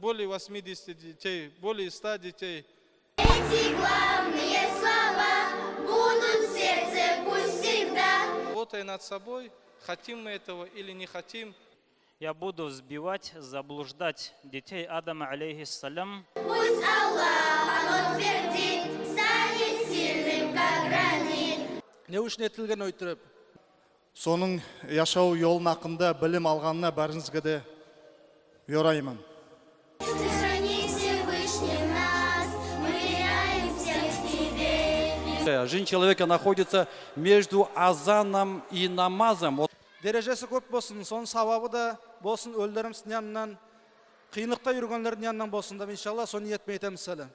Более 80 детей, более 100 детей. Эти главные слова будут в сердце пусть всегда. Работая над собой, хотим мы этого или не хотим. Я буду сбивать, заблуждать детей Адама, алейхиссалям. Пусть Аллах, Он утвердит, станет сильным, как гранит. Не үшін етілген өйтіріп? Соның яшау жолын ақында білім алғанына бәріңізге де бұйыраймын. Храни Всевышний нас, мы являемся к Тебе. Жизнь человека находится между азаном и намазом. Дәрежесі көп болсын, соның сауабы да болсын өлдеріміздің янынан, қиынықта жүргендердің янынан болсын да, иншалла, соны ниетпен етеміз әлі.